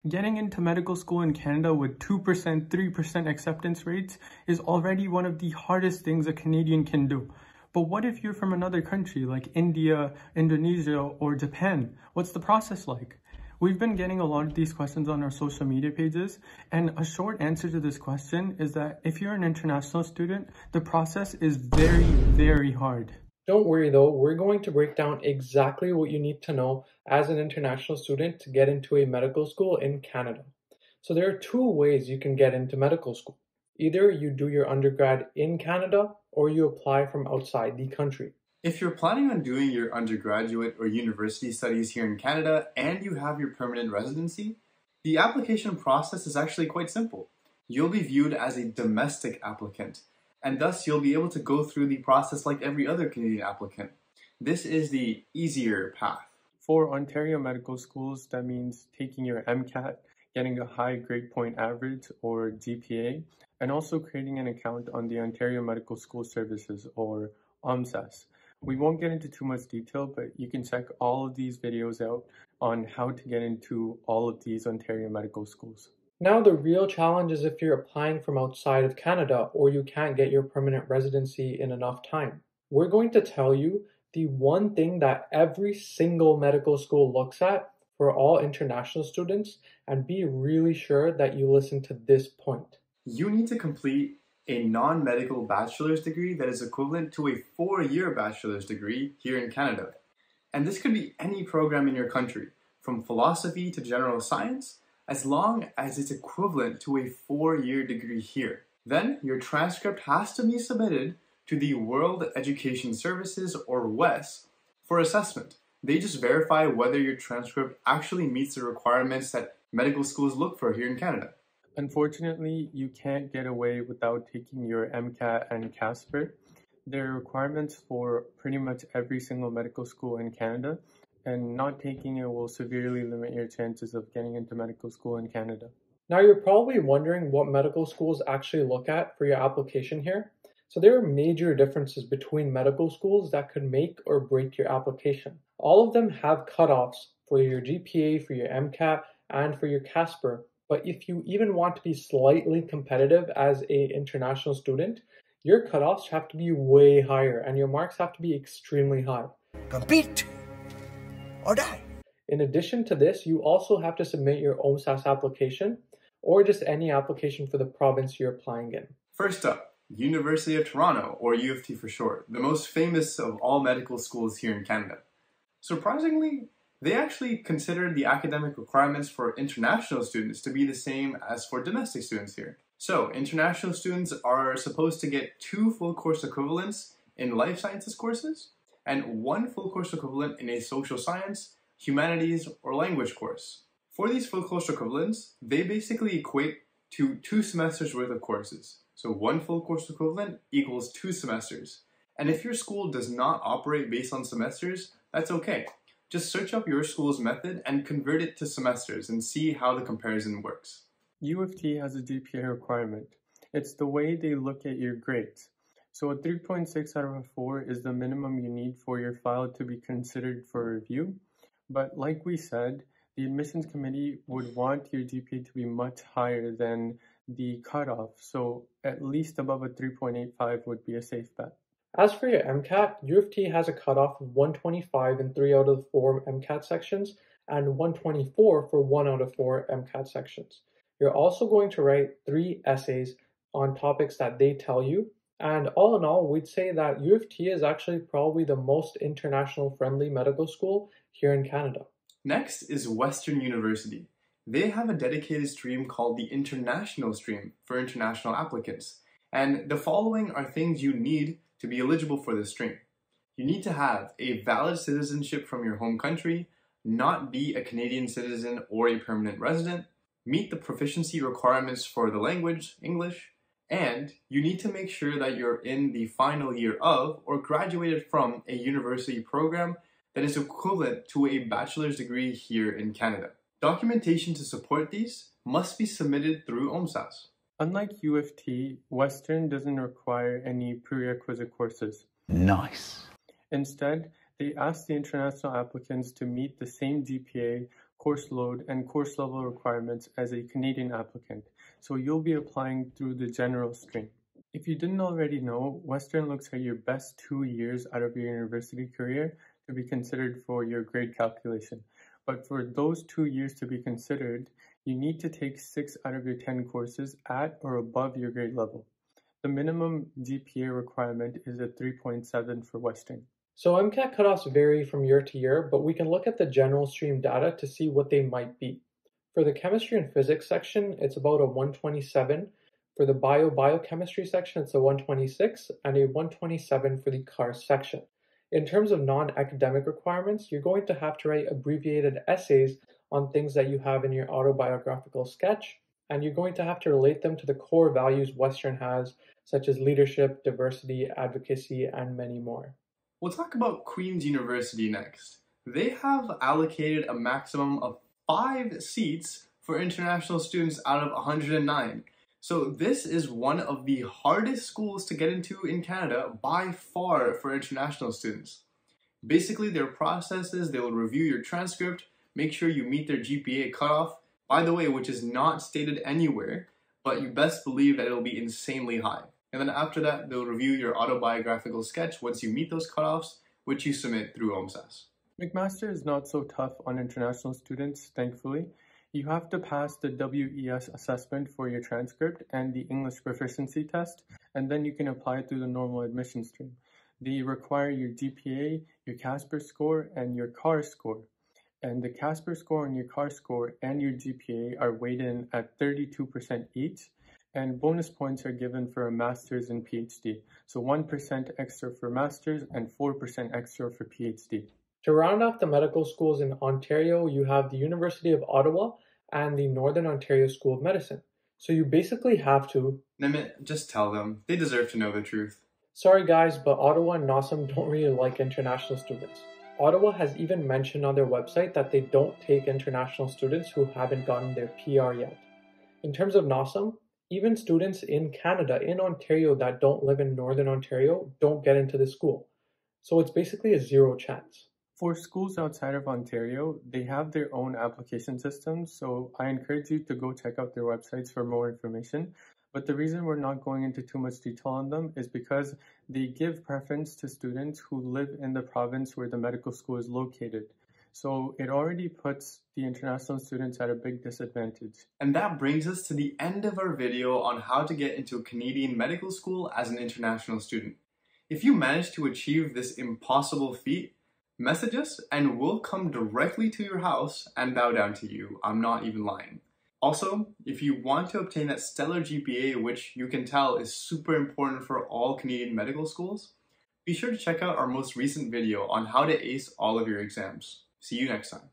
Getting into medical school in Canada with 2%, 3% acceptance rates is already one of the hardest things a Canadian can do. But what if you're from another country like India, Indonesia, or Japan? What's the process like? We've been getting a lot of these questions on our social media pages, and a short answer to this question is that if you're an international student, the process is very, very hard. Don't worry though, we're going to break down exactly what you need to know as an international student to get into a medical school in Canada. So there are two ways you can get into medical school. Either you do your undergrad in Canada or you apply from outside the country. If you're planning on doing your undergraduate or university studies here in Canada and you have your permanent residency, the application process is actually quite simple. You'll be viewed as a domestic applicant, and thus you'll be able to go through the process like every other Canadian applicant. This is the easier path. For Ontario medical schools, that means taking your MCAT, getting a high grade point average or GPA, and also creating an account on the Ontario Medical School Services or OMSAS. We won't get into too much detail, but you can check all of these videos out on how to get into all of these Ontario medical schools. Now the real challenge is if you're applying from outside of Canada or you can't get your permanent residency in enough time. We're going to tell you the one thing that every single medical school looks at for all international students, and be really sure that you listen to this point. You need to complete a non-medical bachelor's degree that is equivalent to a 4-year bachelor's degree here in Canada. And this could be any program in your country, from philosophy to general science, as long as it's equivalent to a 4-year degree here. Then your transcript has to be submitted to the World Education Services or WES for assessment. They just verify whether your transcript actually meets the requirements that medical schools look for here in Canada. Unfortunately, you can't get away without taking your MCAT and CASPER. They're requirements for pretty much every single medical school in Canada, and not taking it will severely limit your chances of getting into medical school in Canada. Now you're probably wondering what medical schools actually look at for your application here. So there are major differences between medical schools that could make or break your application. All of them have cutoffs for your GPA, for your MCAT, and for your CASPER. But if you even want to be slightly competitive as an international student, your cutoffs have to be way higher and your marks have to be extremely high. Compete or die. In addition to this, you also have to submit your OMSAS application or just any application for the province you're applying in. First up, University of Toronto, or UofT for short, the most famous of all medical schools here in Canada. Surprisingly, they actually consider the academic requirements for international students to be the same as for domestic students here. So, international students are supposed to get 2 full course equivalents in life sciences courses and 1 full course equivalent in a social science, humanities, or language course. For these full course equivalents, they basically equate to 2 semesters worth of courses. So 1 full course equivalent equals 2 semesters. And if your school does not operate based on semesters, that's okay. Just search up your school's method and convert it to semesters and see how the comparison works. UofT has a GPA requirement. It's the way they look at your grades. So a 3.6 out of 4 is the minimum you need for your file to be considered for review. But like we said, the admissions committee would want your GPA to be much higher than the cutoff. So at least above a 3.85 would be a safe bet. As for your MCAT, UofT has a cutoff of 125 in 3 out of 4 MCAT sections and 124 for 1 out of 4 MCAT sections. You're also going to write 3 essays on topics that they tell you. And all in all, we'd say that UofT is actually probably the most international friendly medical school here in Canada. Next is Western University. They have a dedicated stream called the International Stream for international applicants. And the following are things you need to be eligible for this stream. You need to have a valid citizenship from your home country, not be a Canadian citizen or a permanent resident, meet the proficiency requirements for the language, English, and you need to make sure that you're in the final year of or graduated from a university program that is equivalent to a bachelor's degree here in Canada. Documentation to support these must be submitted through OMSAS. Unlike UofT, Western doesn't require any prerequisite courses. Nice. Instead, they ask the international applicants to meet the same GPA course load, and course level requirements as a Canadian applicant, so you'll be applying through the general stream. If you didn't already know, Western looks at your best 2 years out of your university career to be considered for your grade calculation. But for those 2 years to be considered, you need to take 6 out of your 10 courses at or above your grade level. The minimum GPA requirement is a 3.7 for Western. So MCAT cutoffs vary from year to year, but we can look at the general stream data to see what they might be. For the chemistry and physics section, it's about a 127. For the biochemistry section, it's a 126 and a 127 for the CARS section. In terms of non-academic requirements, you're going to have to write abbreviated essays on things that you have in your autobiographical sketch, and you're going to have to relate them to the core values Western has, such as leadership, diversity, advocacy, and many more. We'll talk about Queen's University next. They have allocated a maximum of 5 seats for international students out of 109. So this is one of the hardest schools to get into in Canada by far for international students. Basically, their process is they'll review your transcript, make sure you meet their GPA cutoff, by the way, which is not stated anywhere, but you best believe that it'll be insanely high. And then after that, they'll review your autobiographical sketch once you meet those cutoffs, which you submit through OMSAS. McMaster is not so tough on international students, thankfully. You have to pass the WES assessment for your transcript and the English proficiency test, and then you can apply through the normal admission stream. They require your GPA, your CASPER score, and your CARS score. And the CASPER score and your CARS score and your GPA are weighed in at 32% each, and bonus points are given for a master's and PhD. So 1% extra for master's and 4% extra for PhD. To round off the medical schools in Ontario, you have the University of Ottawa and the Northern Ontario School of Medicine. So you basically have to... Nimit, just tell them. They deserve to know the truth. Sorry guys, but Ottawa and NOSM don't really like international students. Ottawa has even mentioned on their website that they don't take international students who haven't gotten their PR yet. In terms of NOSM, even students in Canada, in Ontario that don't live in Northern Ontario, don't get into the school. So it's basically a 0 chance. For schools outside of Ontario, they have their own application systems, so I encourage you to go check out their websites for more information. But the reason we're not going into too much detail on them is because they give preference to students who live in the province where the medical school is located. So it already puts the international students at a big disadvantage. And that brings us to the end of our video on how to get into a Canadian medical school as an international student. If you manage to achieve this impossible feat, message us and we'll come directly to your house and bow down to you. I'm not even lying. Also, if you want to obtain that stellar GPA, which you can tell is super important for all Canadian medical schools, be sure to check out our most recent video on how to ace all of your exams. See you next time.